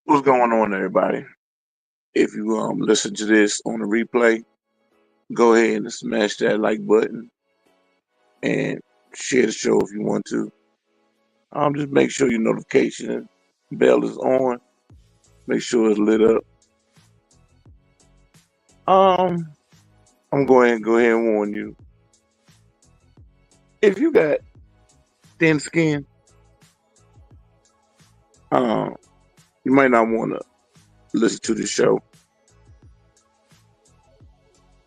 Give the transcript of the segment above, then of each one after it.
What's going on, everybody? If you listen to this on the replay, go ahead and smash that like button and share the show if you want to. Just make sure your notification bell is on. Make sure it's lit up. Um, I'm going to go ahead and warn you. If you got thin skin, um, you might not want to listen to the show.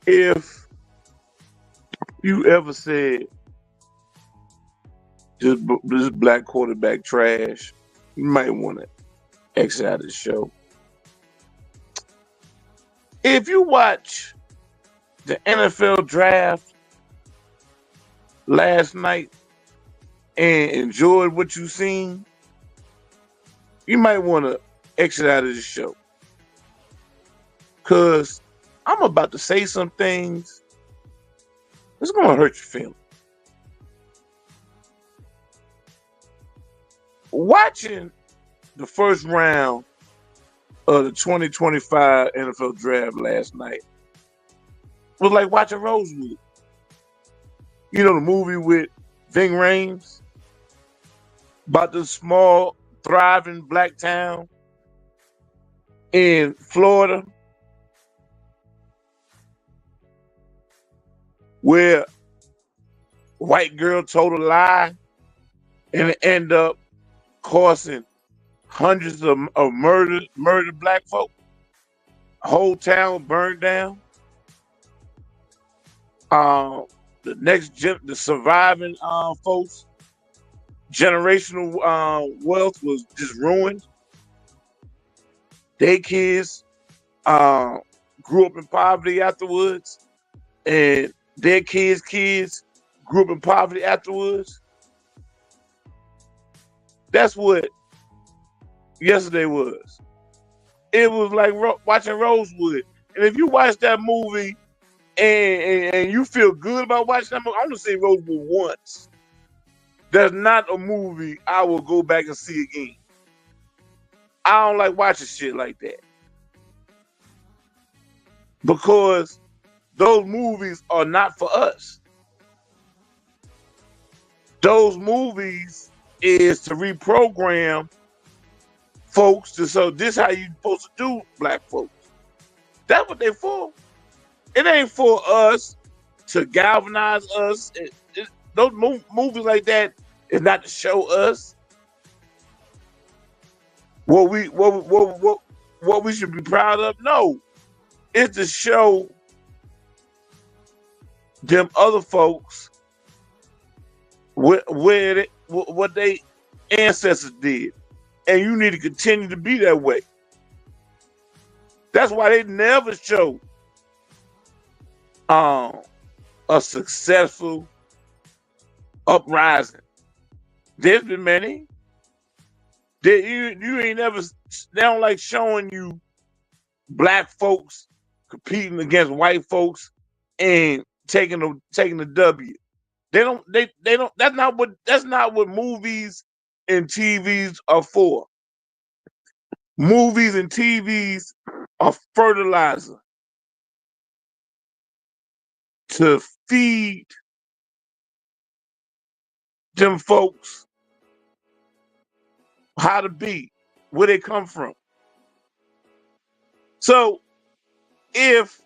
If you ever said this black quarterback trash, you might want to exit out of the show. If you watch the NFL draft last night and enjoyed what you seen, you might want to exit out of the show. Because I'm about to say some things that's going to hurt your feelings. Watching the first round of the 2025 NFL draft last night was like watching Rosewood. You know, the movie with Ving Rhames about the small, thriving black town in Florida where white girl told a lie and it ended up causing hundreds of murdered black folk. Whole town burned down. The surviving folks, generational wealth was just ruined. Their kids grew up in poverty afterwards, and their kids grew up in poverty afterwards. That's what yesterday was. It was like watching Rosewood. And if you watch that movie and you feel good about watching that movie, I'm gonna say Rosewood once. That's not a movie I will go back and see again. I don't like watching shit like that. Because those movies are not for us. Those movies is to reprogram folks to so this how you supposed to do black folks. That's what they're for. It ain't for us to galvanize us. Those movies like that is not to show us what we should be proud of. No, it's to show them other folks what they ancestors did, and you need to continue to be that way. That's why they never show a successful uprising. There's been many. You ain't never. They don't like showing you black folks competing against white folks and taking the W. They don't. They don't. That's not what movies and TVs are for. Movies and TVs are fertilizer to feed them folks how to be, where they come from. So if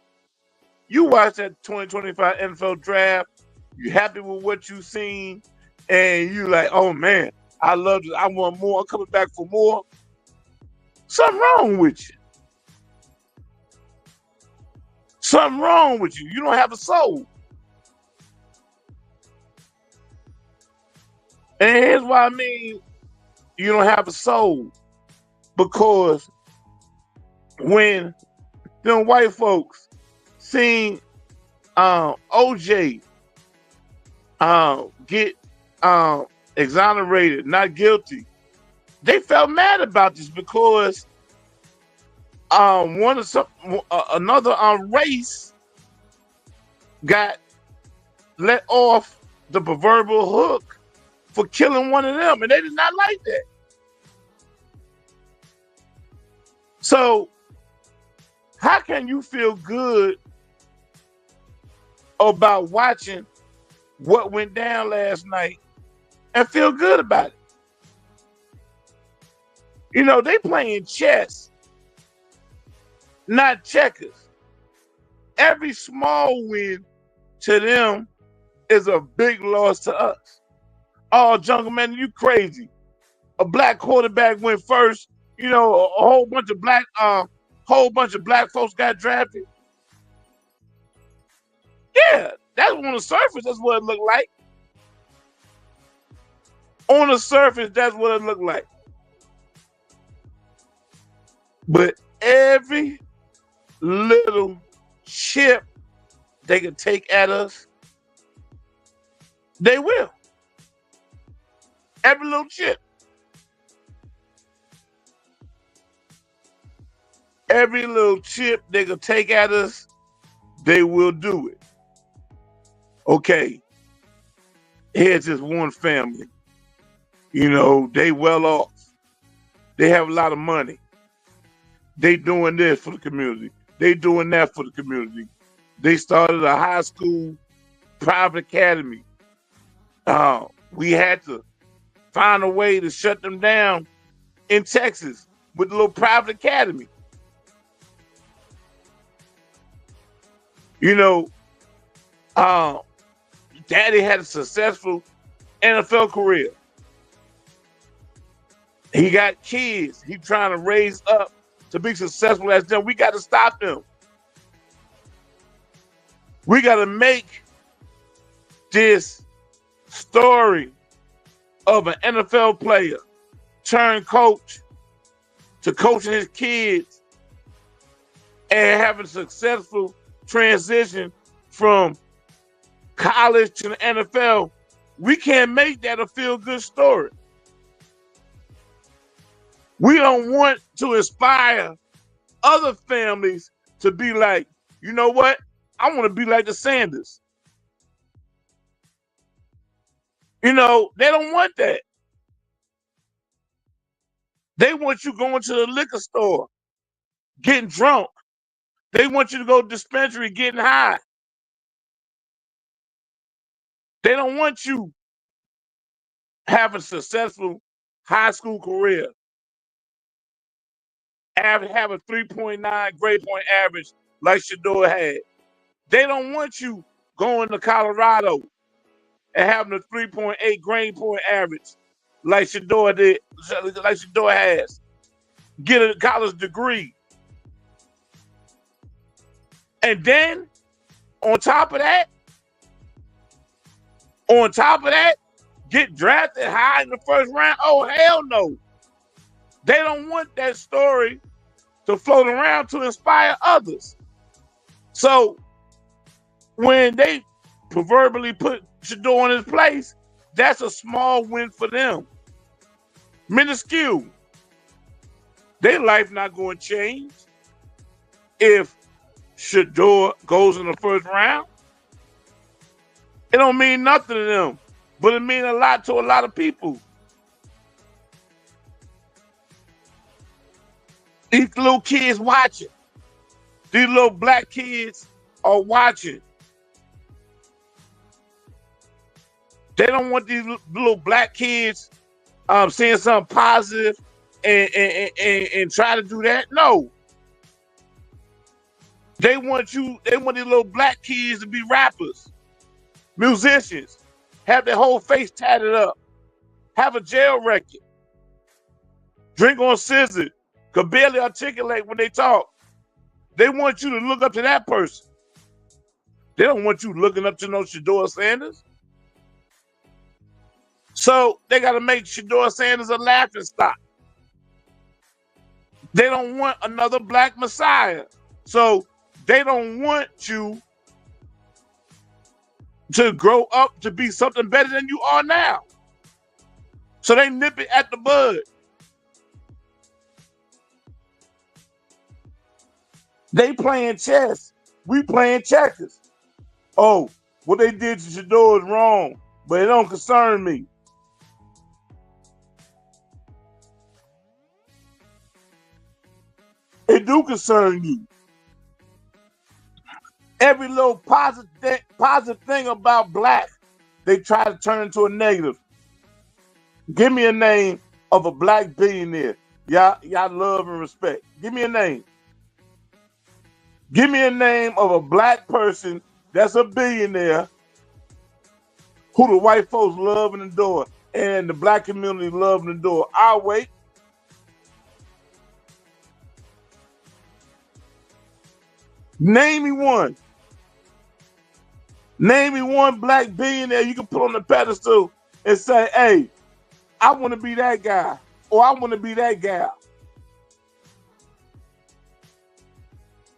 you watch that 2025 NFL draft, you happy with what you seen, and you like, oh man, I love it. I want more. I'm coming back for more. Something wrong with you. Something wrong with you. You don't have a soul. And here's what I mean you don't have a soul. Because when them white folks seen OJ get exonerated, not guilty, they felt mad about this because another race got let off the proverbial hook for killing one of them, and they did not like that. So how can you feel good about watching what went down last night and feel good about it? You know, they playing chess, not checkers. Every small win to them is a big loss to us. Oh, Jungle Man, you crazy. A black quarterback went first. You know, a whole bunch of black folks got drafted. Yeah, that's on the surface, that's what it looked like. On the surface, that's what it looked like. But every little chip they can take at us, they will. Every little chip. Every little chip they can take at us, they will do it. Okay, here's just one family. You know, they well off. They have a lot of money. They doing this for the community. They doing that for the community. They started a high school private academy. We had to find a way to shut them down in Texas with a little private academy. You know, Daddy had a successful NFL career. He got kids. He trying to raise up to be successful as them. We got to stop them. We got to make this story of an NFL player turned coach to coaching his kids and having a successful transition from college to the NFL. We can't make that a feel-good story. We don't want to inspire other families to be like, you know what? I want to be like the Sanders. You know, they don't want that. They want you going to the liquor store, getting drunk. They want you to go to the dispensary, getting high. They don't want you having a successful high school career, have a 3.9 grade point average like Shador had. They don't want you going to Colorado and having a 3.8 grade point average like Shador did, like Shador has. Get a college degree. And then on top of that, get drafted high in the first round. Oh, hell no. They don't want that story to float around to inspire others. So when they proverbially put Shador in his place, that's a small win for them. Minuscule. Their life not going to change if Shador goes in the first round. It don't mean nothing to them, but it means a lot to a lot of people. These little kids watching. These little black kids are watching. They don't want these little black kids saying something positive and try to do that. No. They want these little black kids to be rappers, musicians, have their whole face tatted up, have a jail record, drink on scissors, could barely articulate when they talk. They want you to look up to that person. They don't want you looking up to no Shador Sanders. So they got to make Shador Sanders a laughing stock. They don't want another black messiah. So they don't want you to grow up to be something better than you are now. So they nip it at the bud. They playing chess. We playing checkers. Oh, what they did to Shador is wrong, but it don't concern me. It do concern you. Every little positive thing about black, they try to turn into a negative. Give me a name of a black billionaire y'all love and respect. Give me a name. Give me a name of a black person that's a billionaire who the white folks love and adore, and the black community love and adore. I'll wait. Name me one. Name me one black billionaire you can put on the pedestal and say, hey, I want to be that guy, or I want to be that gal.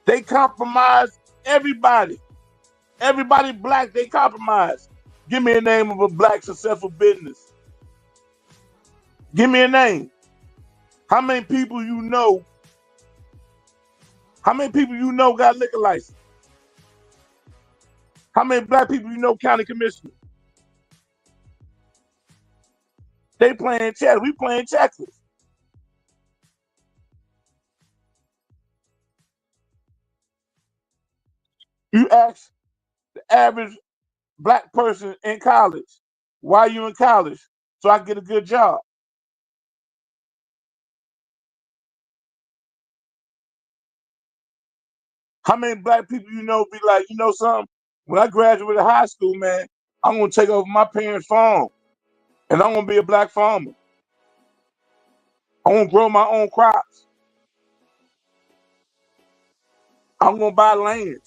They compromise everybody. Everybody black, they compromise. Give me a name of a black successful business. Give me a name. How many people you know? How many people you know got liquor license? How many black people you know county commissioners? They playing chess. We playing checkers. You ask the average black person in college, why are you in college? So I get a good job. How many black people you know be like, you know something? When I graduated high school, man, I'm gonna take over my parents' farm and I'm gonna be a black farmer. I'm gonna grow my own crops. I'm gonna buy land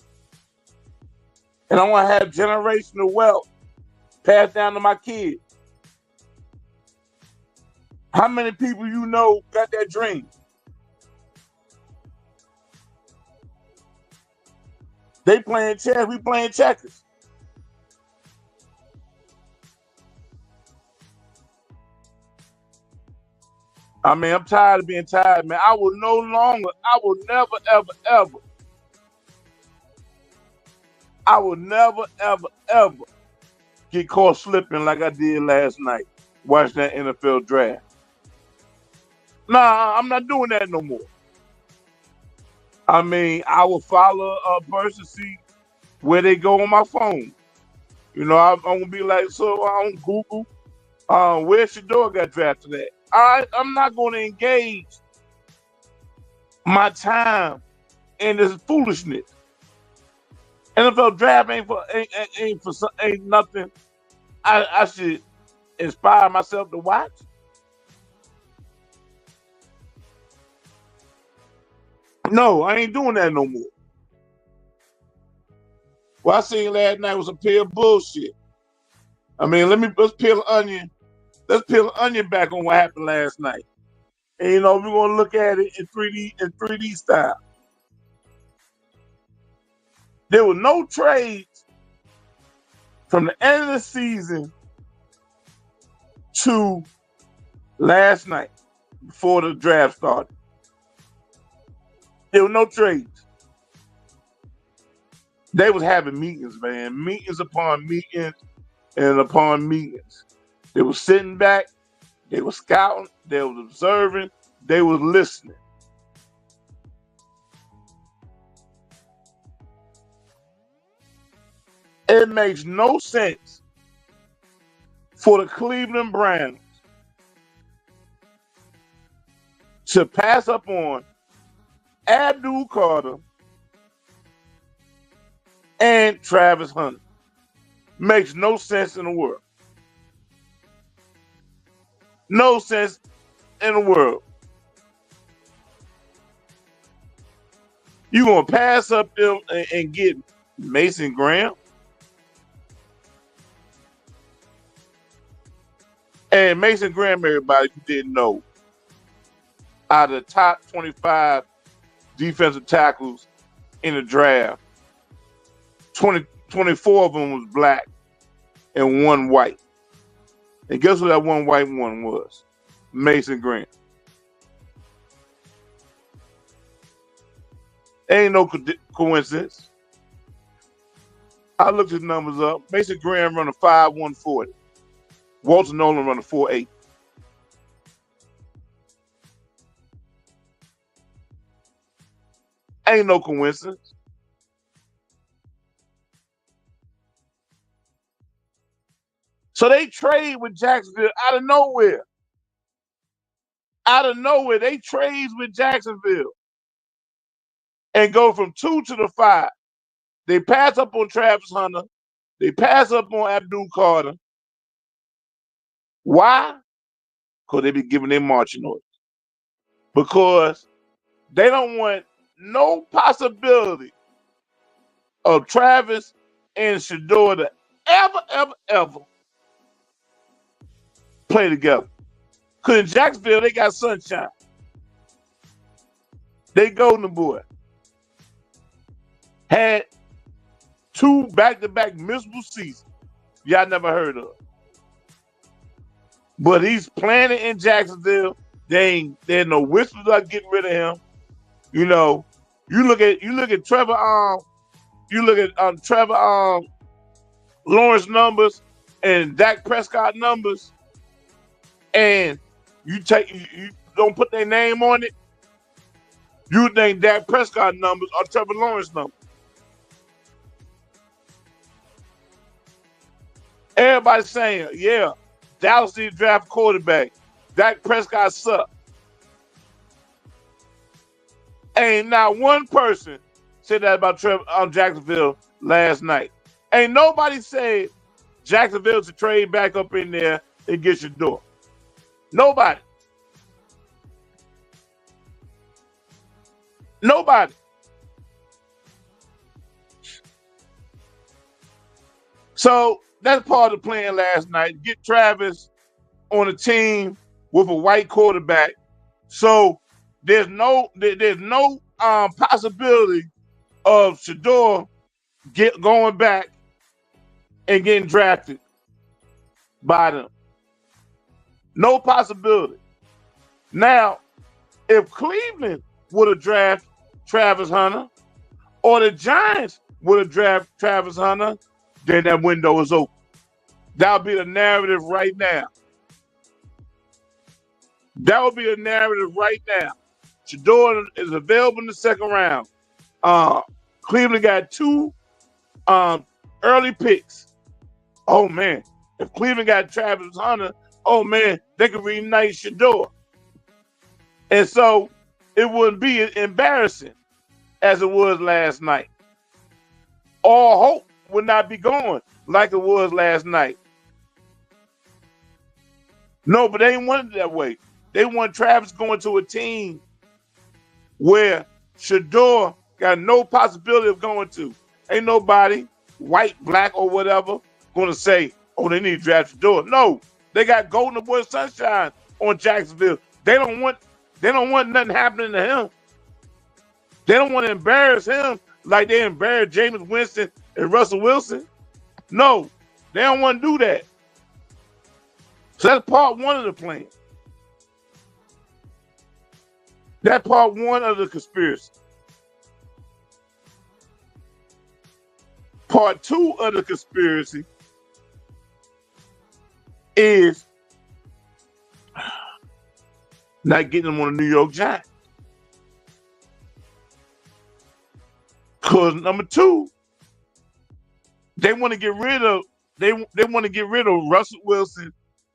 and I'm gonna have generational wealth passed down to my kids. How many people you know got that dream? They playing chess, we playing checkers. I mean, I'm tired of being tired, man. I will never, ever, ever, I will never, ever, ever get caught slipping like I did last night. Watch that NFL draft. Nah, I'm not doing that no more. I mean, I will follow a person, see where they go on my phone. You know, I'm gonna be like, so on Google, where Shador got drafted at. I'm not gonna engage my time in this foolishness. NFL draft ain't nothing I should inspire myself to watch. No, I ain't doing that no more. What I seen last night was a pure bullshit. I mean, let's peel the onion. Let's peel the onion back on what happened last night. And you know, we're gonna look at it in 3D style. There were no trades from the end of the season to last night before the draft started. There were no trades. They was having meetings, man, meetings upon meetings and upon meetings. They were sitting back, they were scouting, they was observing, they was listening. It makes no sense for the Cleveland Browns to pass up on Abdul Carter and Travis Hunter. Makes no sense in the world. No sense in the world. You gonna pass up them and get Mason Graham? And Mason Graham, everybody who didn't know, out of the top 25 defensive tackles in the draft, 24 of them was black and one white. And guess who that one white one was? Mason Graham. Ain't no coincidence. I looked his numbers up. Mason Graham run a 5.140. Walter Nolan run a 4.8. Ain't no coincidence. So they trade with Jacksonville out of nowhere. Out of nowhere, they trade with Jacksonville and go from 2 to the 5. They pass up on Travis Hunter. They pass up on Abdul Carter. Why? Because they be giving their marching orders. Because they don't want no possibility of Travis and Shador to ever play together. Because in Jacksonville, they got sunshine. They golden boy. Had 2 back-to-back miserable seasons y'all never heard of. But he's playing it in Jacksonville. There's no whispers about getting rid of him. You know, you look at Trevor Lawrence numbers and Dak Prescott numbers, and you don't put their name on it. You think Dak Prescott numbers or Trevor Lawrence numbers. Everybody's saying, yeah, Dallas did draft quarterback. Dak Prescott sucked. Ain't not one person said that about Jacksonville last night. Ain't nobody said Jacksonville to trade back up in there and get your door. Nobody. Nobody. So that's part of the plan last night. Get Travis on a team with a white quarterback. So there's no possibility of Shador going back and getting drafted by them. No possibility. Now, if Cleveland would have drafted Travis Hunter or the Giants would have drafted Travis Hunter, then that window is open. That would be the narrative right now. That would be the narrative right now. Shador is available in the second round. Cleveland got 2 early picks. Oh, man. If Cleveland got Travis Hunter, oh, man, they could reunite Shador. And so it wouldn't be embarrassing as it was last night. All hope would not be gone like it was last night. No, but they didn't want it that way. They want Travis going to a team where Shador got no possibility of going to. Ain't nobody, white, black, or whatever, going to say, oh, they need to draft Shador. No, they got Golden Boy Sunshine on Jacksonville. They don't want nothing happening to him. They don't want to embarrass him like they embarrassed Jameis Winston and Russell Wilson. No, they don't want to do that. So that's part one of the plan. That's part one of the conspiracy. Part two of the conspiracy is not getting them on the New York Giants. Because number two, they want to get rid of Russell Wilson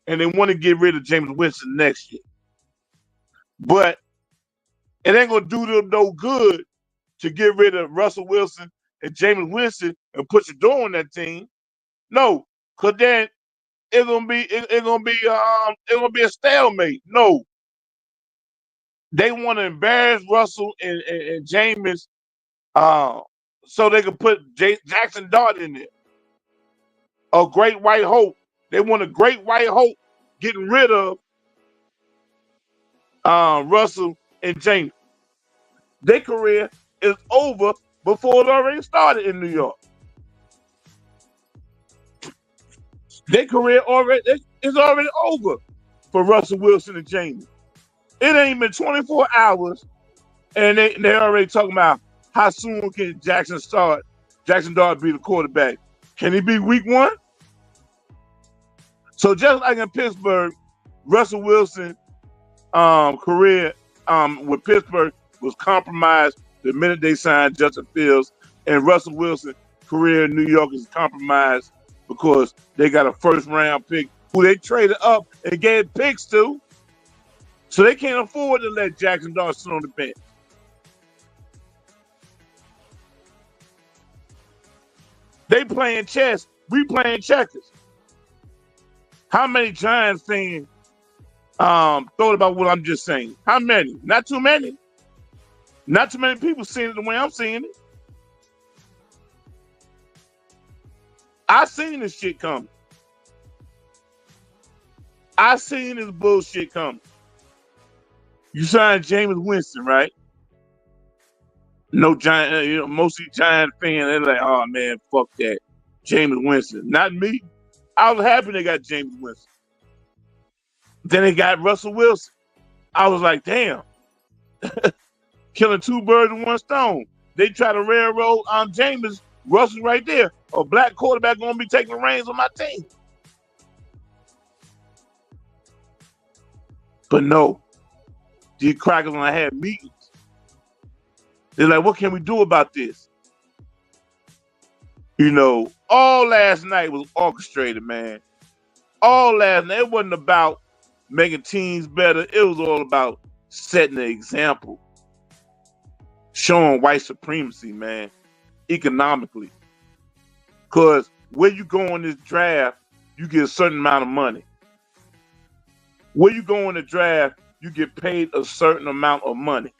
and they want to get rid of Jameis Winston next year. But it ain't gonna do them no good to get rid of Russell Wilson and Jameis Winston and put Shador on that team. No, because then it's gonna be a stalemate. No, they want to embarrass Russell and Jameis, so they can put Jackson Dart in there. A great white hope. They want a great white hope getting rid of Russell and Jameis. Their career is over before it already started in New York. Their career is already over for Russell Wilson and Jameis. It ain't been 24 hours, and they already talking about how soon can Jackson Dart be the quarterback. Can he be week one? So just like in Pittsburgh, Russell Wilson career with Pittsburgh was compromised the minute they signed Justin Fields, and Russell Wilson's career in New York is compromised because they got a first-round pick who they traded up and gave picks to, so they can't afford to let Jackson Dart sit on the bench. They playing chess. We playing checkers. How many Giants fans thought about what I'm just saying? How many? Not too many. Not too many people seeing it the way I'm seeing it. I seen this shit coming. I seen this bullshit coming. You signed Jameis Winston, right? No Giant, most of the Giant fans, they're like, oh man, fuck that. Jameis Winston. Not me. I was happy they got Jameis Winston. Then they got Russell Wilson. I was like, damn. Killing two birds with one stone. They try to railroad Jameis. Russell right there. A black quarterback gonna be taking the reins on my team. But no. These crackers, when I had meetings, they're like, what can we do about this? You know, all last night was orchestrated, man. All last night. It wasn't about making teams better. It was all about setting an example. Showing white supremacy, man, economically. Because where you go in this draft, you get a certain amount of money. Where you go in the draft, you get paid a certain amount of money.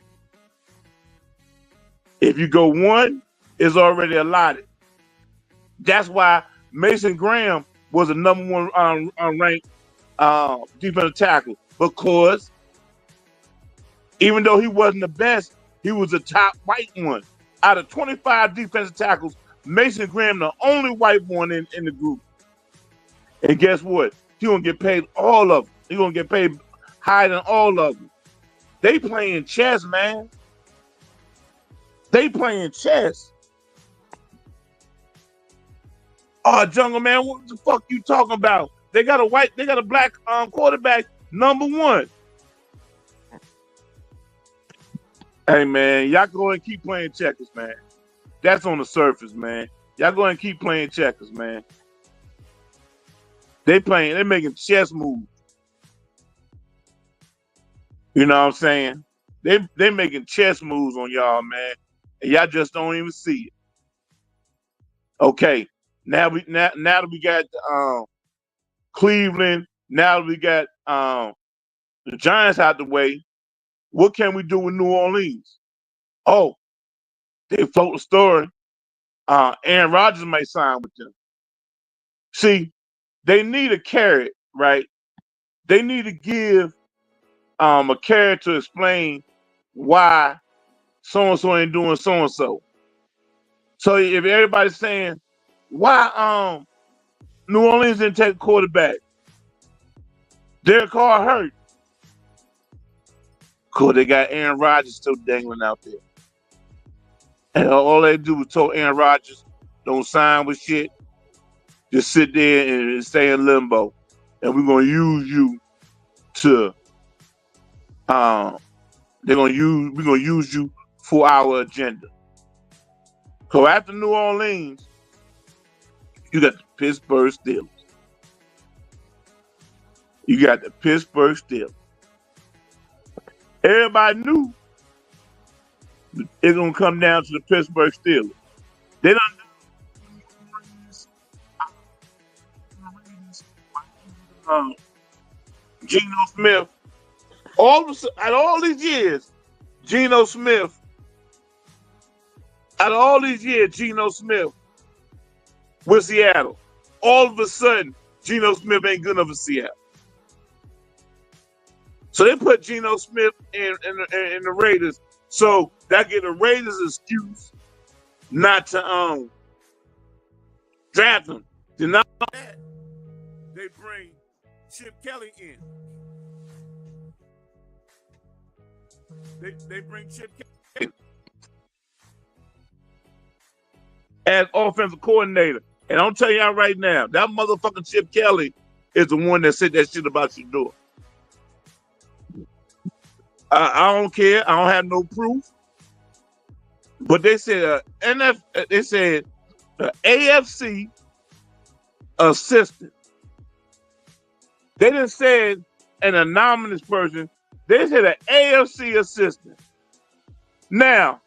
If you go one, it's already allotted. That's why Mason Graham was the number one ranked defensive tackle, because even though he wasn't the best, he was the top white one. Out of 25 defensive tackles, Mason Graham the only white one in the group. And guess what? He gonna get paid all of them. He gonna get paid higher than all of them. They playing chess, man. They playing chess. Oh, Jungle Man, what the fuck you talking about? They got a black quarterback, number one. Hey man, y'all go and keep playing checkers, man. That's on the surface, man. Y'all go and keep playing checkers, man. They're making chess moves. You know what I'm saying? They making chess moves on y'all, man. And y'all just don't even see it. Okay. Now that we got Cleveland, now that we got the Giants out the way, what can we do with New Orleans? Oh, they float the story. Aaron Rodgers may sign with them. See, they need a carrot, right? They need to give a carrot to explain why so-and-so ain't doing so-and-so. So if everybody's saying, why New Orleans didn't take a quarterback? Derek Carr hurt. Cool, they got Aaron Rodgers still dangling out there. And all they do is tell Aaron Rodgers, don't sign with shit. Just sit there and stay in limbo. And we're gonna use you to we're gonna use you for our agenda. So after New Orleans, you got the Pittsburgh Steelers. You got the Pittsburgh Steelers. Everybody knew it's gonna come down to the Pittsburgh Steelers. They don't Geno Smith. Out of all these years, Geno Smith with Seattle. All of a sudden, Geno Smith ain't good enough for Seattle. So they put Geno Smith in the Raiders. So that get the Raiders' excuse not to draft him. Then not that, they bring Chip Kelly in. They bring Chip Kelly in as offensive coordinator. And I'm telling y'all right now, that motherfucking Chip Kelly is the one that said that shit about your door. I don't care. I don't have no proof. But they said they said AFC assistant. They didn't say an anonymous person. They said an AFC assistant. Now,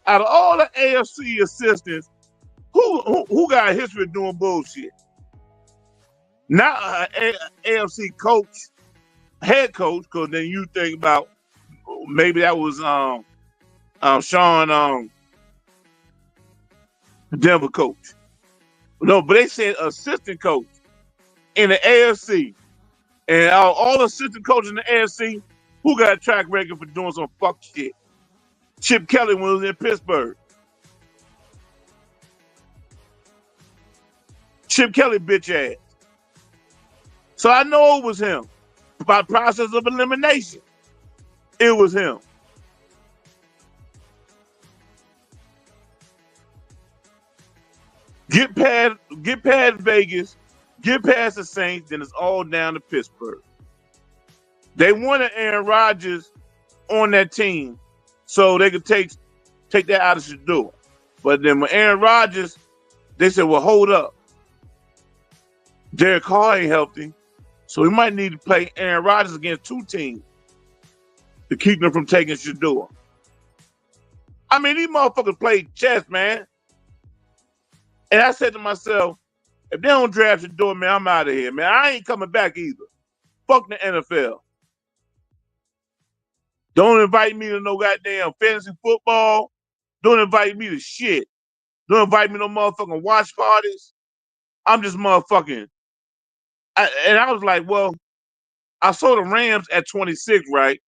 out of all the AFC assistants, who got a history of doing bullshit? Not an AFC coach, head coach, because then you think about maybe that was Sean Denver coach. No, but they said assistant coach in the AFC. And all assistant coaches in the AFC, who got a track record for doing some fuck shit? Chip Kelly when he was in Pittsburgh. Chip Kelly bitch ass. So I know it was him. By process of elimination, it was him. Get past Vegas, get past the Saints, then it's all down to Pittsburgh. They wanted Aaron Rodgers on that team so they could take that out of Shador. But then when Aaron Rodgers, they said, well, hold up. Derek Carr ain't healthy, so we might need to play Aaron Rodgers against two teams to keep them from taking Shador. I mean, these motherfuckers played chess, man. And I said to myself, if they don't draft Shador, man, I'm out of here, man. I ain't coming back either. Fuck the NFL. Don't invite me to no goddamn fantasy football. Don't invite me to shit. Don't invite me to no motherfucking watch parties. I'm just motherfucking. And I was like, well, I saw the Rams at 26, right?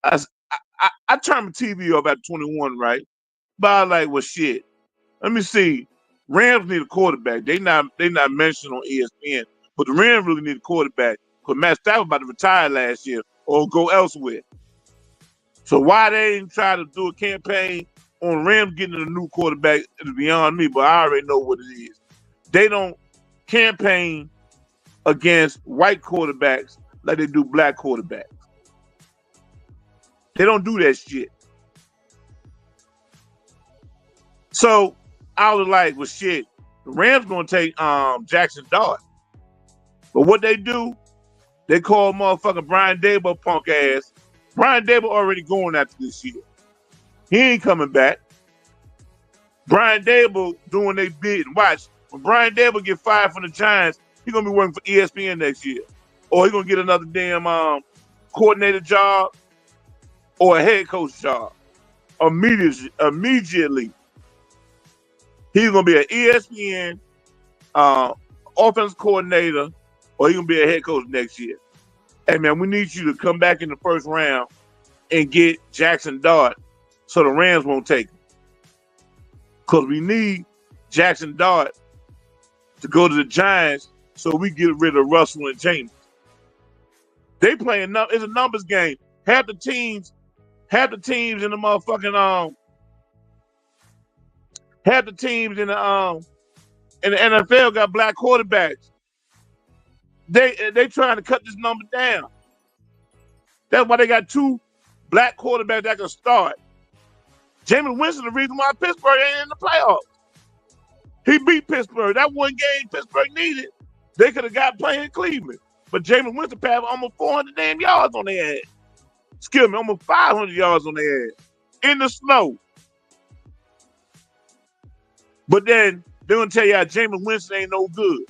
I turned my TV off at 21, right? But I was like, well, shit. Let me see. Rams need a quarterback. They not mentioned on ESPN, but the Rams really need a quarterback because Matt Stafford about to retire last year or go elsewhere. So why they ain't try to do a campaign on Rams getting a new quarterback is beyond me, but I already know what it is. They don't campaign against white quarterbacks like they do black quarterbacks. They don't do that shit. So I was like, well, shit, the Rams gonna take Jackson Dart. But what they do, they call motherfucking Brian Daboll punk ass. Brian Daboll already going after this year. He ain't coming back. Brian Daboll doing they bid. Watch, when Brian Daboll get fired from the Giants, he gonna be working for ESPN next year. Or he gonna get another damn coordinator job or a head coach job. Immediately. He's gonna be an ESPN offense coordinator, or he's gonna be a head coach next year. Hey man, we need you to come back in the first round and get Jackson Dart so the Rams won't take him. Because we need Jackson Dart to go to the Giants so we get rid of Russell and James. They playing it's a numbers game. Half the teams in the motherfucking half the teams in the NFL got black quarterbacks. They trying to cut this number down. That's why they got two black quarterbacks that can start. Jameis Winston, the reason why Pittsburgh ain't in the playoffs. He beat Pittsburgh. That one game Pittsburgh needed, they could have got playing in Cleveland. But Jameis Winston passed almost 400 damn yards on their ass. Excuse me, almost 500 yards on their ass. In the snow. But then they're going to tell you how Jameis Winston ain't no good.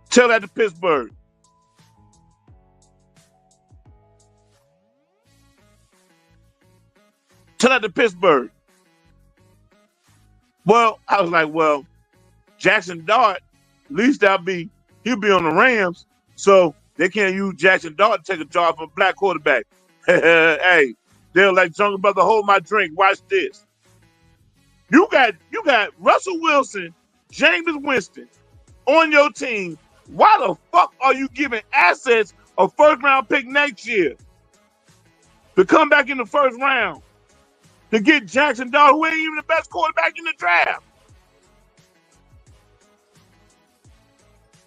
Tell that to Pittsburgh. Tell that to Pittsburgh. Well, I was like, well, Jackson Dart, at least he'll be on the Rams, so they can't use Jackson Dart to take a job from a black quarterback. Hey, they're like, Jungle Brother, hold my drink. Watch this. You got Russell Wilson, Jameis Winston on your team. Why the fuck are you giving assets a first round pick next year to come back in the first round to get Jackson Dart, who ain't even the best quarterback in the draft?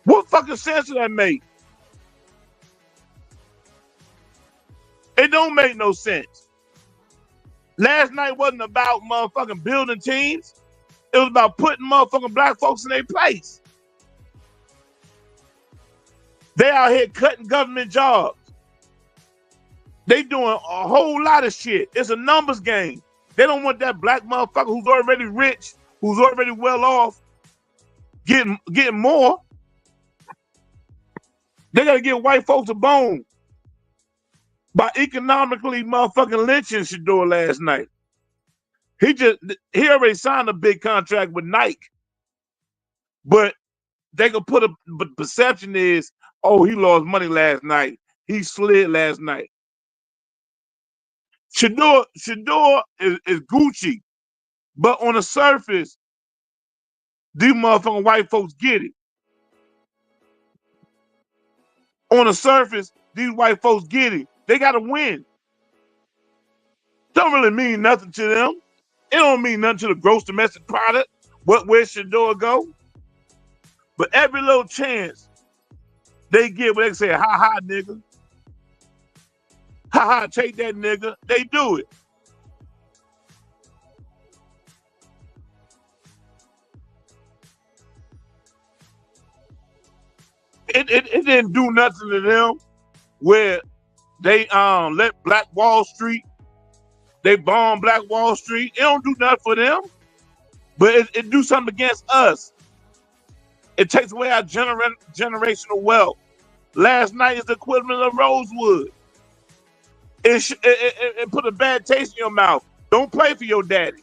What fucking sense does that make? It don't make no sense. Last night wasn't about motherfucking building teams. It was about putting motherfucking black folks in their place. They out here cutting government jobs. They doing a whole lot of shit. It's a numbers game. They don't want that black motherfucker who's already rich, who's already well off, getting more. They gotta give white folks a bone by economically motherfucking lynching Shador last night. He already signed a big contract with Nike, but they could put but perception is, oh, he lost money last night. He slid last night. Shador is Gucci, but on the surface, these motherfucking white folks get it. On the surface, these white folks get it. They gotta win. Don't really mean nothing to them. It don't mean nothing to the gross domestic product. Where Shador go? But every little chance they get where they say, ha ha, nigga. Ha ha, take that nigga. They do it. It didn't do nothing to them where they let Black Wall Street, they bomb Black Wall Street. It don't do nothing for them, but it do something against us. It takes away our generational wealth. Last night is the equivalent of Rosewood. It put a bad taste in your mouth. Don't play for your daddy.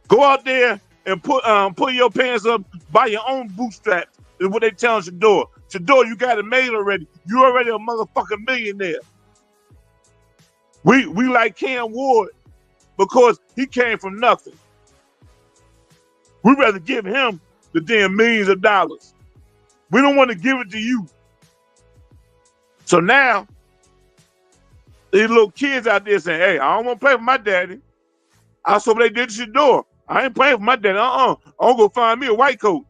Go out there and pull your pants up by your own bootstraps. Is what they telling Shador. Shador, you got it made already. You already a motherfucking millionaire. We like Ken Ward because he came from nothing. We'd rather give him the damn millions of dollars. We don't want to give it to you. So now, these little kids out there saying, hey, I don't want to play for my daddy. I saw what they did to Shador. I ain't playing for my daddy. I'm going to find me a white coach.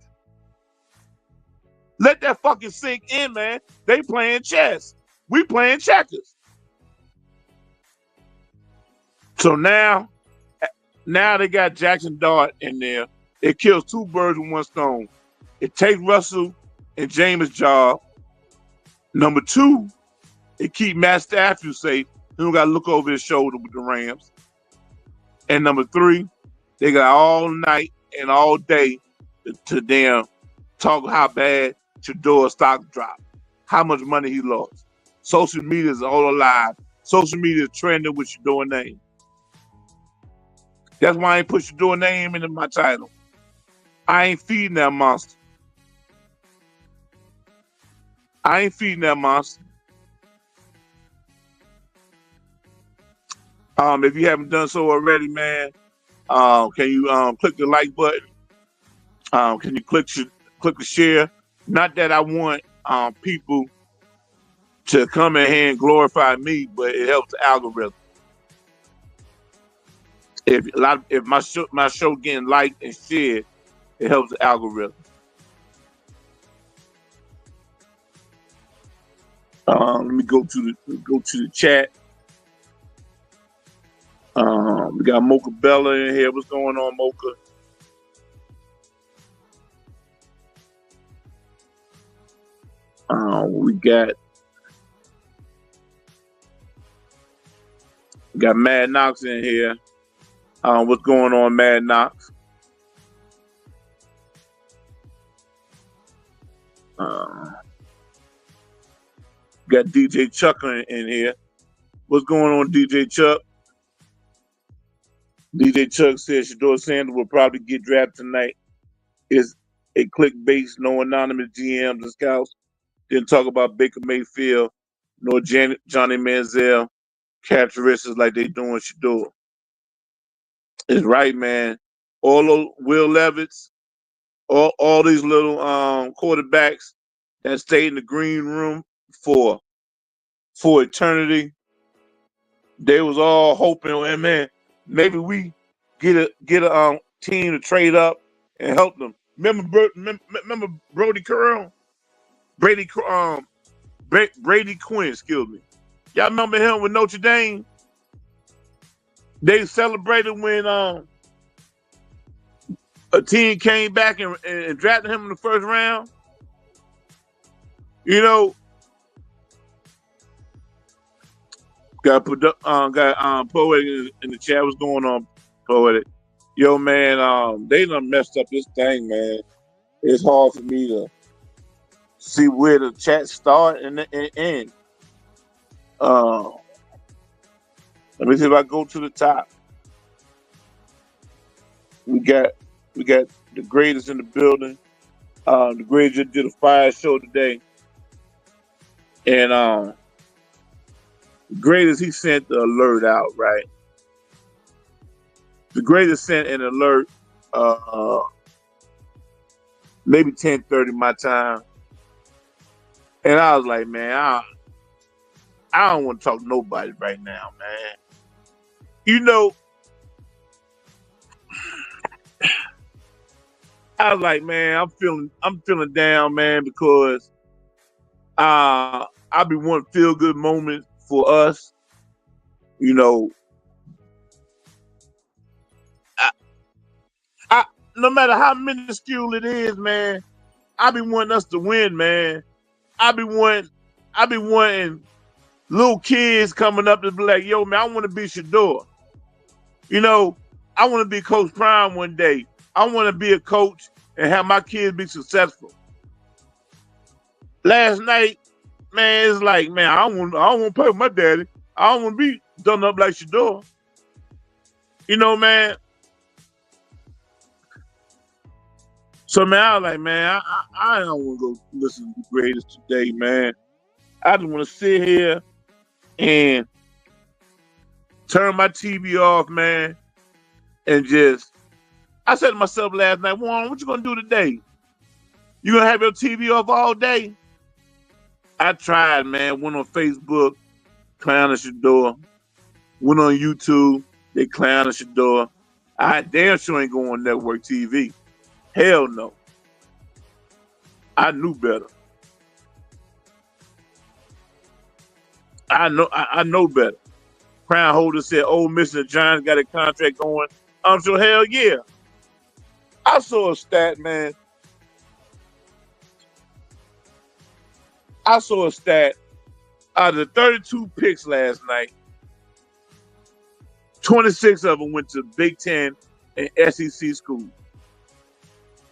Let that fucking sink in, man. They playing chess. We playing checkers. So now they got Jackson Dart in there. It kills two birds with one stone. It takes Russell and James' job. Number two, it keep Matt Stafford safe. He don't got to look over his shoulder with the Rams. And number three, they got all night and all day to damn talk how bad Shador's stock dropped, how much money he lost. Social media is all alive. Social media is trending with Shador's name. That's why I ain't put Shador's name into my title. I ain't feeding that monster. I ain't feeding that monster. If you haven't done so already, man, can you click the like button? Can you click the share? Not that I want people to come in here and glorify me, but it helps the algorithm. If my show getting liked and shared, it helps the algorithm. Let me go to the chat. We got Mocha Bella in here. What's going on, Mocha? We got Mad Knox in here. What's going on, Mad Knox? Got DJ Chuck in here. What's going on, DJ Chuck? DJ Chuck says Shador Sanders will probably get drafted tonight. It's a clickbait, no anonymous GMs and scouts. Didn't talk about Baker Mayfield nor Johnny Manziel characteristics like they doing Shador. It's right, man. All those Will Levis, all these little quarterbacks that stayed in the green room for eternity. They was all hoping, and man, maybe we get a team to trade up and help them. Remember Brody Curl? Brady Quinn, excuse me. Y'all remember him with Notre Dame? They celebrated when a team came back and drafted him in the first round. You know, got poetic in the chat. What's going on, poetic? Yo, man, they done messed up this thing, man. It's hard for me to see where the chat start and end. Uh, Let me see if I go to the top. We got we got the greatest in the building. The greatest just did a fire show today, and the greatest he sent the alert out. Right, the greatest sent an alert. Uh, Maybe 10:30 my time, and I was like, man, I don't want to talk to nobody right now, man. You know, I was like, man, I'm feeling down, man, because I be wanting feel good moments for us. You know, I, I no matter how minuscule it is, man, I be wanting us to win, man. I be wanting, I be wanting little kids coming up to be like, yo, man, I want to be Shador. You know, I want to be Coach Prime one day. I want to be a coach and have my kids be successful. Last night, man, it's like, man, I don't want to play with my daddy. I don't want to be done up like Shador. You know, man. So, man, I was like, man, I don't want to go listen to the greatest today, man. I just want to sit here and turn my TV off, man, and just. I said to myself last night, Warren, what you gonna do today? You gonna have your TV off all day? I tried, man. Went on Facebook, clown at your door. Went on YouTube, they clown at your door. I damn sure ain't going on network TV. Hell no. I knew better. I know better. Crown holder said, "Oh, Mr. Giants got a contract going." I'm sure, hell yeah. I saw a stat, man. I saw a stat out of the 32 picks last night. 26 of them went to Big Ten and SEC schools.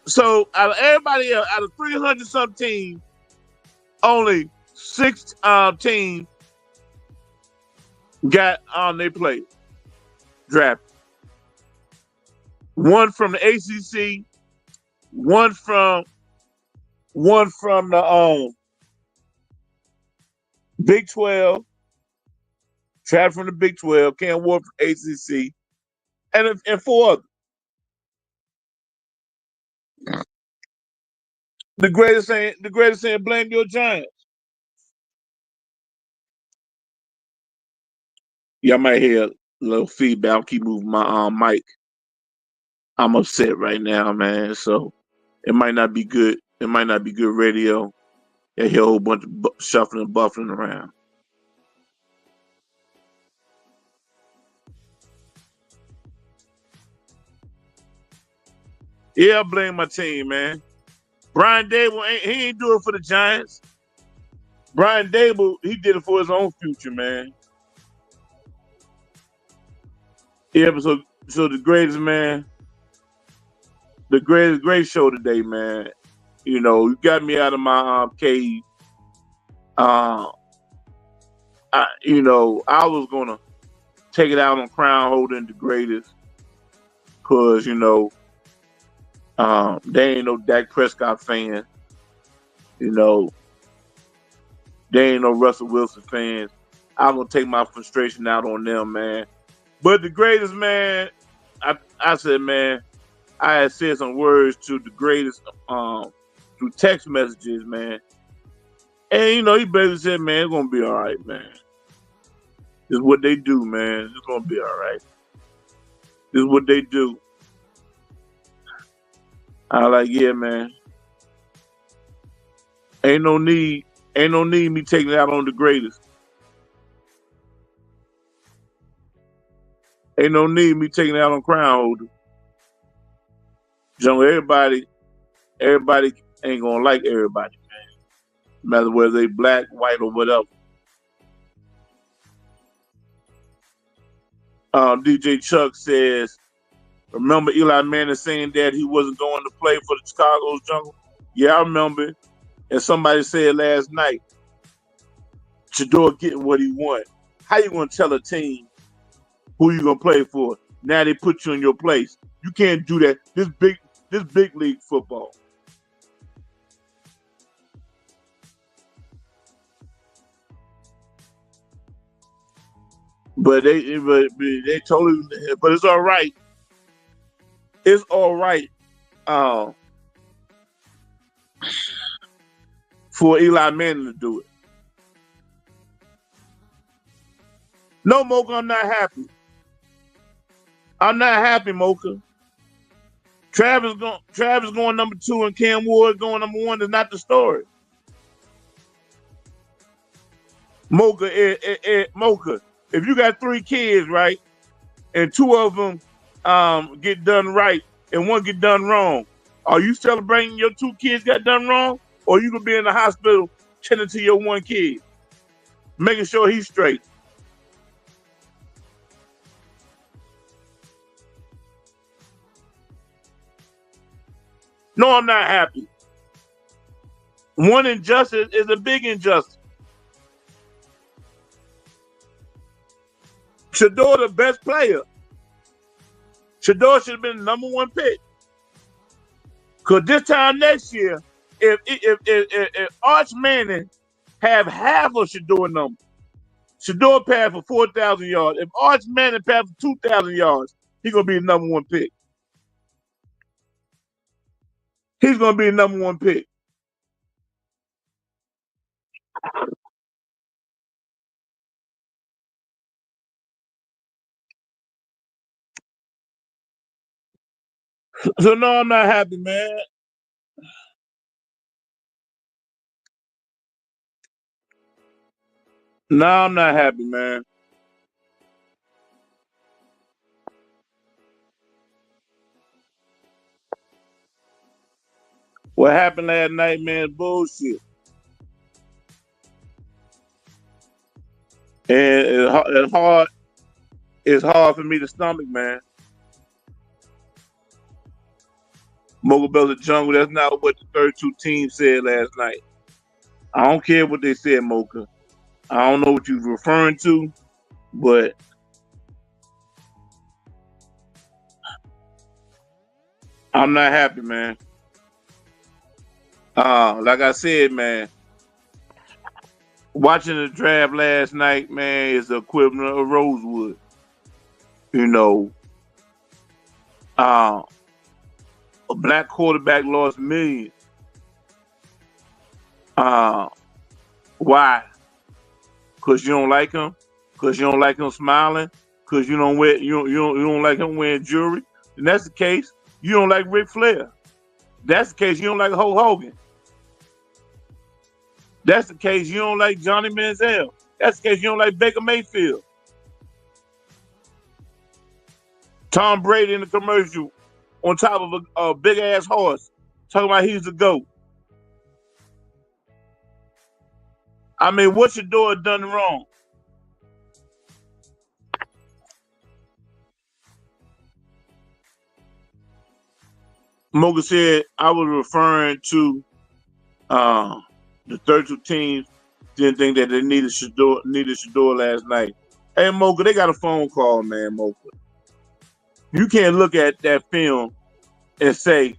So out of everybody else, out of 300 some teams, only six teams got on they play draft. One from the ACC, one from the Big 12, Trav from the Big 12, Cam Ward from ACC, and four others. The greatest saying blame your Giants. Y'all might hear a little feedback. I'll keep moving my mic. I'm upset right now, man. So it might not be good. It might not be good radio. You hear a whole bunch of shuffling and buffling around. Yeah, I blame my team, man. Brian Dable, he ain't do it for the Giants. Brian Dable, he did it for his own future, man. Yeah, but so the greatest, man, the great show today, man. You know, you got me out of my cave. Uh, I was gonna take it out on Crown holding the greatest, cause they ain't no Dak Prescott fan. You know, they ain't no Russell Wilson fans. I'm gonna take my frustration out on them, man. But the greatest, man, I said, man, I had said some words to the greatest through text messages, man. And he basically said, man, it's gonna be all right, man. This is what they do, man. It's gonna be all right. This is what they do. I like, yeah, man. Ain't no need, ain't no need me taking it out on the greatest. Ain't no need me taking it out on Crown Holder. Jungle, everybody ain't gonna like everybody, no matter whether they black, white, or whatever. DJ Chuck says, remember Eli Manning saying that he wasn't going to play for the Chicago's Jungle? Yeah, I remember. And somebody said last night, Shador getting what he want. How you gonna tell a team who you gonna play for? Now they put you in your place. You can't do that. This big league football. But they totally. But it's all right. It's all right. Uh, for Eli Manning to do it. No, Mocha, I'm not happy. I'm not happy, Mocha. Travis going number 2 and Cam Ward going number 1 is not the story. Mocha, Mocha, if you got 3 kids, right, and 2 of them get done right and 1 get done wrong, are you celebrating your 2 kids got done wrong, or you gonna be in the hospital tending to your 1 kid, making sure he's straight? No, I'm not happy. One injustice is a big injustice. Shador the best player. Shador should have been the number 1 pick. Cause this time next year, if Arch Manning have half of Shador number, Shador passed for 4,000 yards. If Arch Manning passed for 2,000 yards, he's gonna be the number 1 pick. He's gonna be the number 1 pick. So no, I'm not happy, man. No, I'm not happy, man. What happened last night, man, bullshit. And it's hard for me to stomach, man. Mogul Bells Jungle, that's not what the 32 team said last night. I don't care what they said, Mocha. I don't know what you're referring to, but I'm not happy, man. Like I said, man, watching the draft last night, man, is the equivalent of Rosewood. You know, uh, a black quarterback lost millions. Uh, why? Because you don't like him? Because you don't like him smiling? Because you don't like him wearing jewelry? And that's the case. You don't like Ric Flair. That's the case. You don't like Hulk Hogan. That's the case. You don't like Johnny Manziel. That's the case. You don't like Baker Mayfield. Tom Brady in the commercial on top of a big ass horse, talking about he's the GOAT. I mean, what Shador done wrong? Moga said I was referring to uh, the 32 teams didn't think that they needed Shador last night. Hey Moga, they got a phone call, man, Moga. You can't look at that film and say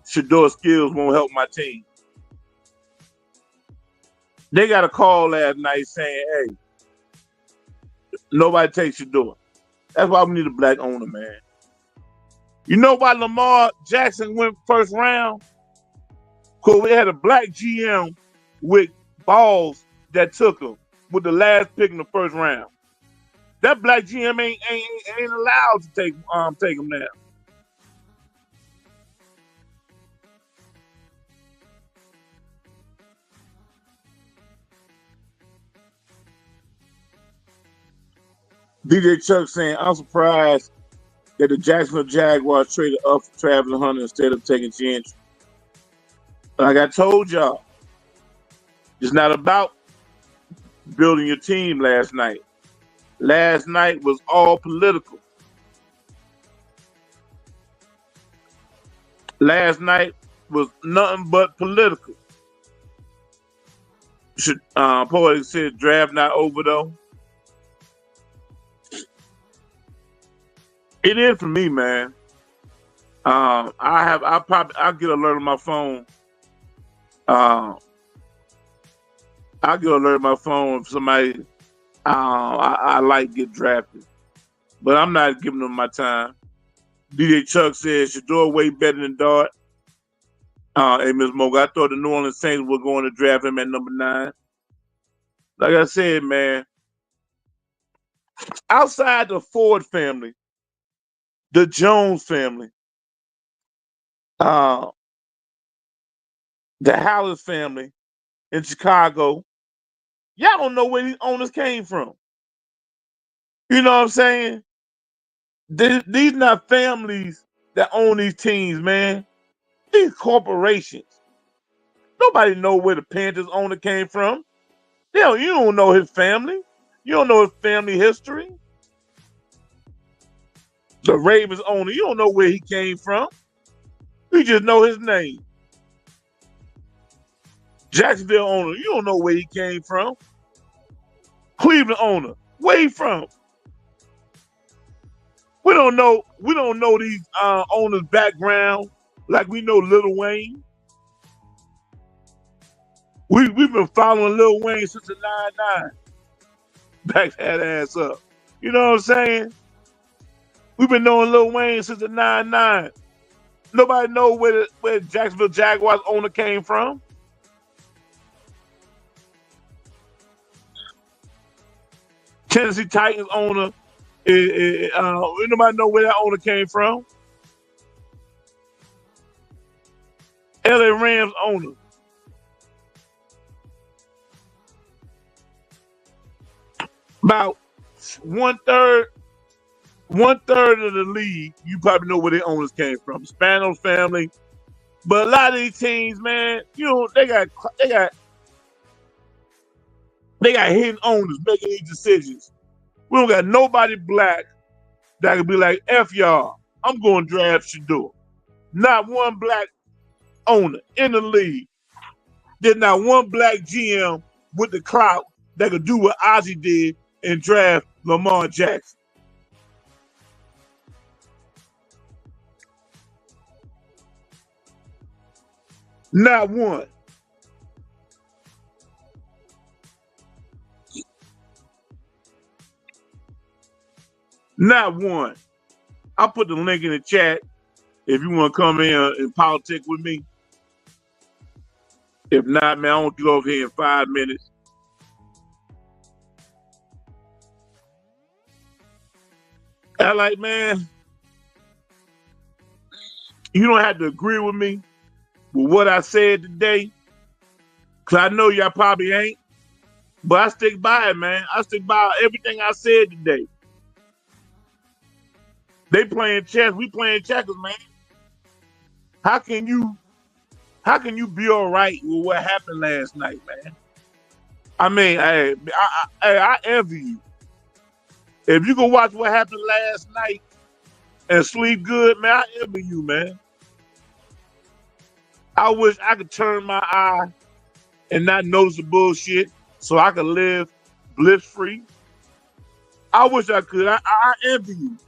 Shador's skills won't help my team. They got a call last night saying, hey, nobody takes Shador. That's why we need a black owner, man. You know why Lamar Jackson went first round? Because we had a black GM with balls that took him with the last pick in the first round. That black GM ain't allowed to take him now. DJ Chuck saying, I'm surprised that the Jacksonville Jaguars traded up for Travis Hunter instead of taking Gentry. Like I told y'all, it's not about building your team last night. Last night was all political. Last night was nothing but political. Poetic said draft not over though. It is for me, man. I'll get an alert on my phone. I'll get an alert on my phone if somebody I like get drafted. But I'm not giving them my time. DJ Chuck says Shador way better than Dart. Hey, Ms. Moga, I thought the New Orleans Saints were going to draft him at number 9. Like I said, man, outside the Ford family, the Jones family, uh, the Hallis family in Chicago, y'all don't know where these owners came from. You know what I'm saying? These not families that own these teams, man. These corporations. Nobody know where the Panthers owner came from. You don't know his family. You don't know his family history. The Ravens owner, you don't know where he came from. You just know his name. Jacksonville owner, you don't know where he came from. Cleveland owner, where he from? We don't know these owners' background like we know Lil Wayne. We've been following Lil Wayne since the 99. Back that ass up. You know what I'm saying? We've been knowing Lil Wayne since the 99. Nobody know where Jacksonville Jaguars owner came from. Tennessee Titans owner, nobody know where that owner came from. LA Rams owner. About one-third of the league, you probably know where their owners came from. Spanos family. But a lot of these teams, man, they got hidden owners making these decisions. We don't got nobody black that could be like, F y'all, I'm going to draft Shador. Not one black owner in the league. There's not one black GM with the clout that could do what Ozzie did and draft Lamar Jackson. Not one. Not one. I'll put the link in the chat if you want to come in and politic with me. If not, man, I want you over here in 5 minutes. I like, man, you don't have to agree with me with what I said today, because I know y'all probably ain't, but I stick by it, man. I stick by everything I said today. They playing chess, we playing checkers, man. How can you be all right with what happened last night, man? I mean, I envy you. If you can watch what happened last night and sleep good, man, I envy you, man. I wish I could turn my eye and not notice the bullshit so I could live bliss free. I wish I could. I envy you.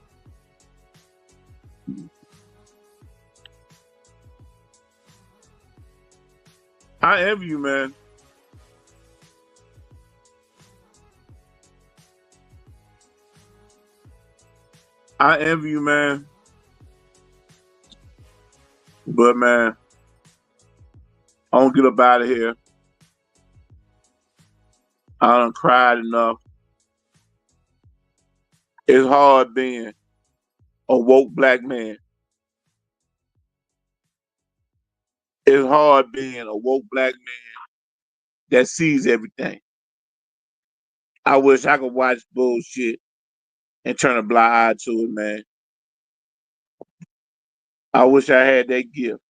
I envy you, man. I envy you, man. But, man, I don't get up out of here. I done cried enough. It's hard being a woke black man. It's hard being a woke black man that sees everything. I wish I could watch bullshit and turn a blind eye to it, man. I wish I had that gift.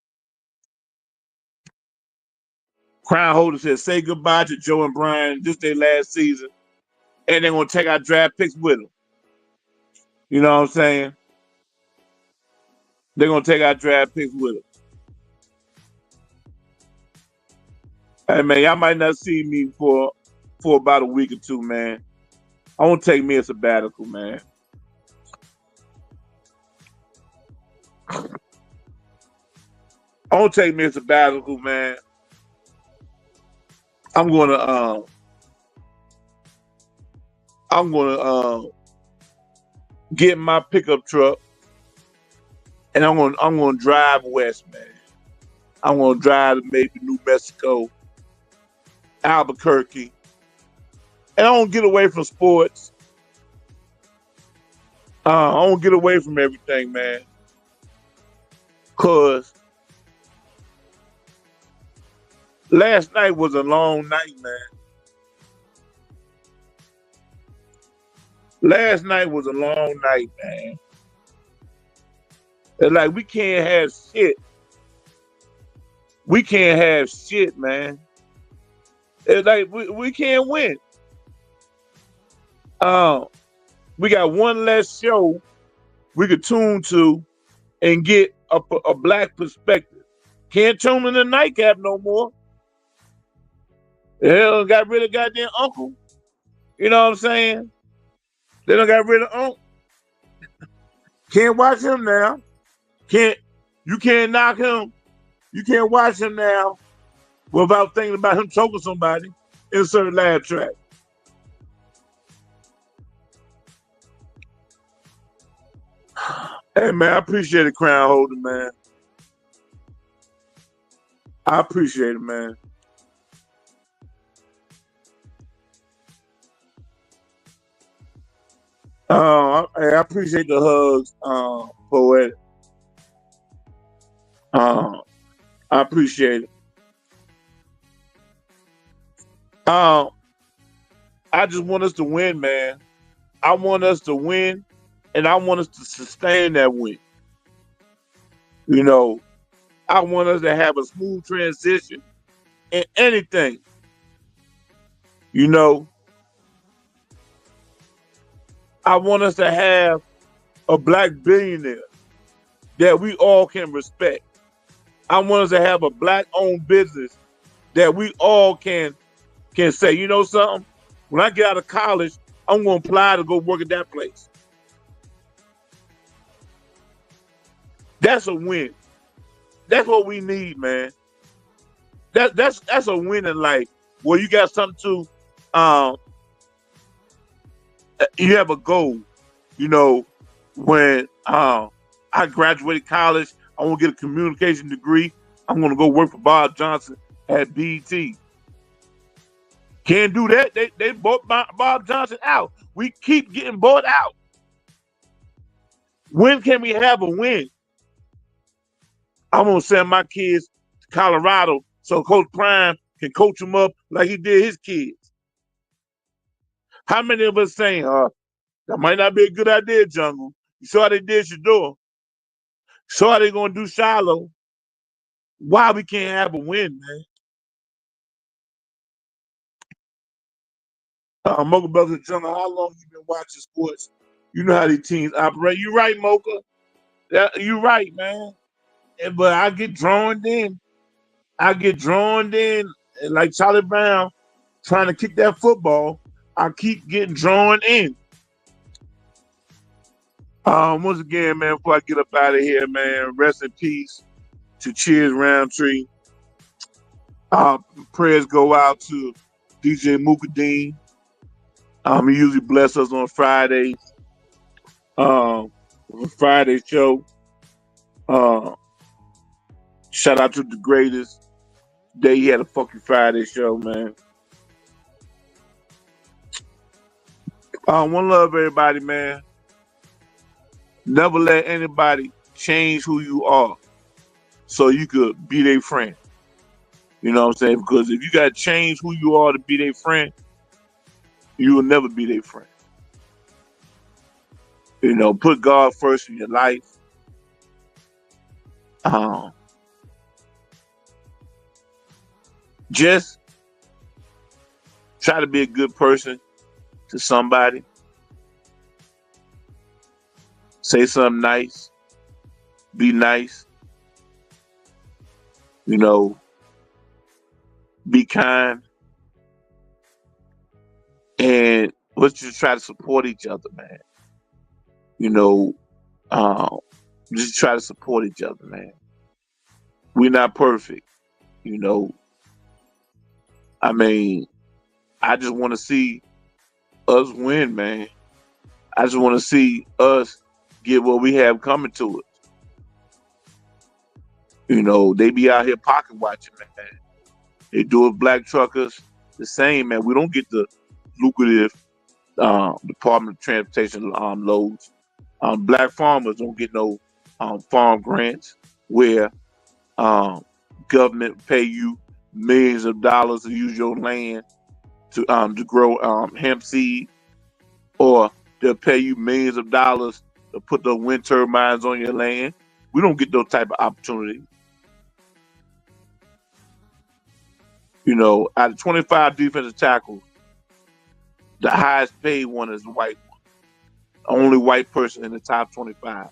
Crown Holder said, say goodbye to Joe and Brian. This their last season. And they're going to take our draft picks with them. You know what I'm saying? They're going to take our draft picks with them. Hey, man, y'all might not see me for about a week or two, man. I want to take me a sabbatical, man. I want to take me a sabbatical, man. I'm gonna get my pickup truck and I'm gonna drive west, man. I'm gonna drive to maybe New Mexico, Albuquerque, and I don't get away from sports. I don't get away from everything, man. Cause last night was a long night, man. Last night was a long night, man. It's like we can't have shit. We can't have shit, man. It's like we can't win. We got one less show we could tune to and get a black perspective. Can't tune in the nightcap no more. They done got rid of goddamn Uncle. You know what I'm saying? They done got rid of Uncle. Can't watch him now. You can't knock him. You can't watch him now without thinking about him choking somebody. Insert laugh track. Hey man, I appreciate it, Crown Holder, man. I appreciate it, man. I appreciate the hugs, Poetic. I appreciate it. I just want us to win, man. I want us to win, and I want us to sustain that win. You know, I want us to have a smooth transition in anything. You know, I want us to have a black billionaire that we all can respect. I want us to have a black-owned business that we all can say, you know something? When I get out of college, I'm going to apply to go work at that place. That's a win. That's what we need, man. That's a win in life where you got something to, you have a goal. You know, when I graduated college, I want to get a communication degree. I'm going to go work for Bob Johnson at BET. Can't do that. They bought Bob Johnson out. We keep getting bought out. When can we have a win? I'm going to send my kids to Colorado so Coach Prime can coach them up like he did his kids. How many of us saying, that might not be a good idea, Jungle? You saw how they did Shador. Saw how they going to do Shiloh. Why we can't have a win, man? Mocha Brothers Jungle, how long you been watching sports? You know how these teams operate. You right, Mocha. You right, man. But I get drawn in. I get drawn in like Charlie Brown trying to kick that football. I keep getting drawn in. Once again, man, before I get up out of here, man, rest in peace to Cheers Roundtree. Prayers go out to DJ Mukadeen. He usually bless us on Fridays. Friday show. Shout out to the greatest day he had a fucking Friday show, man. One love, everybody, man. Never let anybody change who you are so you could be their friend. You know what I'm saying? Because if you got to change who you are to be their friend, you will never be their friend. Put God first in your life. Um, just try to be a good person to somebody. Say something nice. Be nice. You know, be kind. And let's just try to support each other, man. You know, um, just try to support each other, man. We're not perfect, you know. I mean, I just want to see us win, man. I just want to see us get what we have coming to us. They be out here pocket watching, man. They do it black truckers the same, man. We don't get the lucrative Department of Transportation loads. Black farmers don't get no farm grants where um, government pay you millions of dollars to use your land to grow hemp seed, or they'll pay you millions of dollars to put the wind turbines on your land. We don't get those type of opportunities. Out of 25 defensive tackles, the highest paid one is the white one. Only white person in the top 25.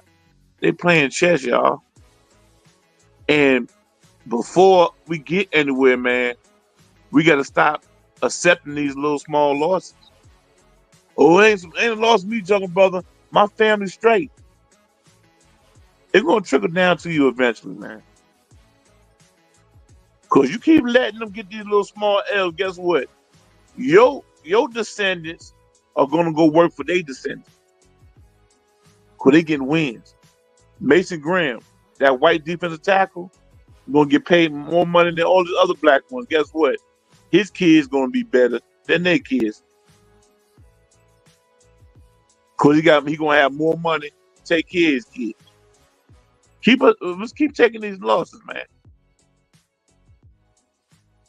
They playing chess, y'all. And before we get anywhere, man, we got to stop accepting these little small losses. Oh, ain't a loss me, jungle brother. My family's straight. It's gonna trickle down to you eventually, man. Cause you keep letting them get these little small L's. Guess what? Your descendants are gonna go work for their descendants. Cause they getting wins. Mason Graham, that white defensive tackle, gonna get paid more money than all the other black ones. Guess what? His kids gonna be better than their kids. Cause he gonna have more money to take care of his kids. Let's keep taking these losses, man.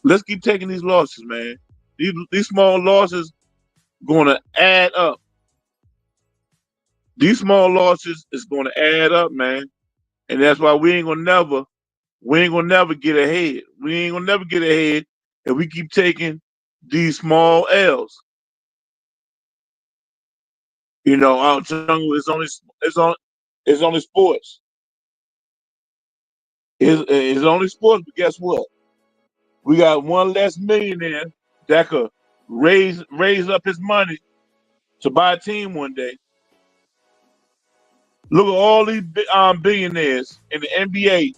Let's keep taking these losses, man. These small losses gonna add up. These small losses is gonna add up, man. And that's why we ain't gonna never get ahead. We ain't gonna never get ahead if we keep taking these small L's. Our jungle is only sports. It's only sports, but guess what? We got one less millionaire that could raise up his money to buy a team one day. Look at all these billionaires in the NBA.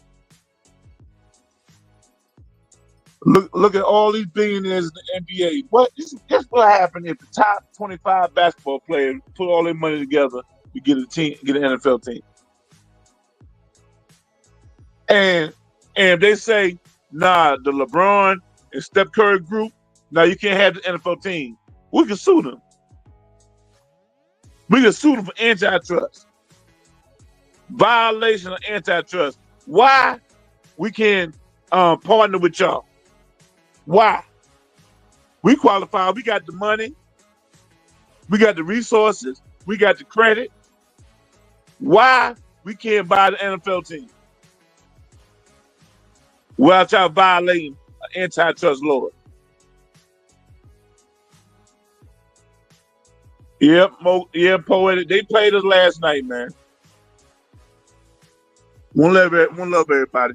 Look at all these billionaires in the NBA. Guess what happened if the top 25 basketball players put all their money together to get an NFL team? And they say, nah, the LeBron and Steph Curry group, now you can't have the NFL team. We can sue them. We can sue them for antitrust. Violation of antitrust. Why we can partner with y'all? Why? We qualify. We got the money. We got the resources. We got the credit. Why we can't buy the NFL team? Without y'all violating antitrust law. Yep, poetic. They played us last night, man. One love, everybody.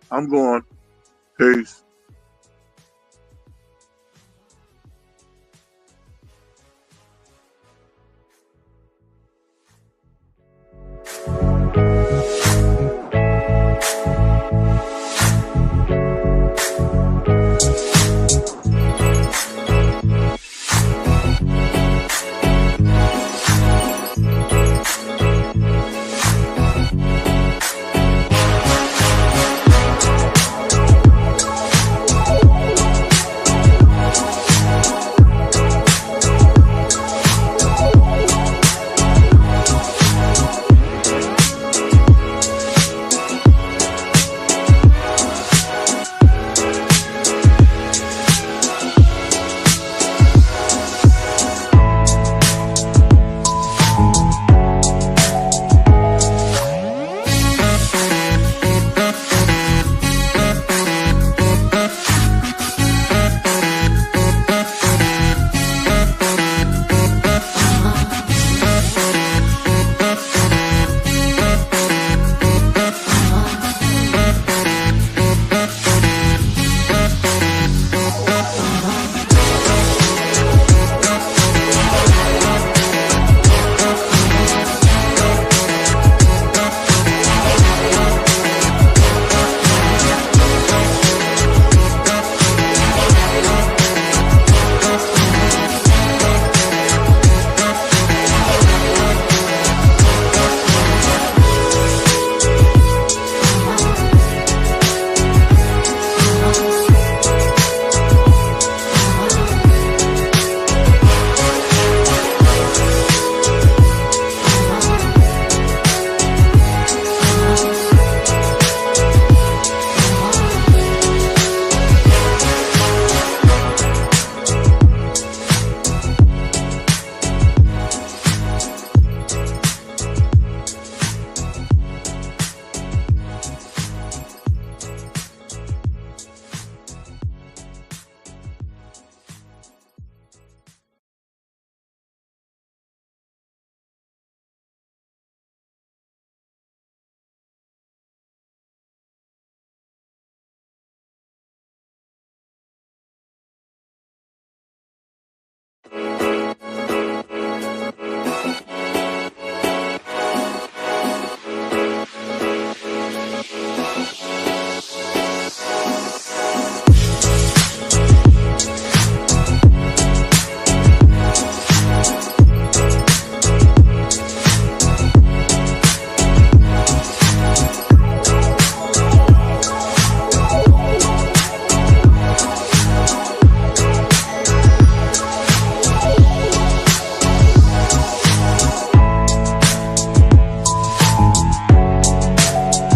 I'm going. Peace.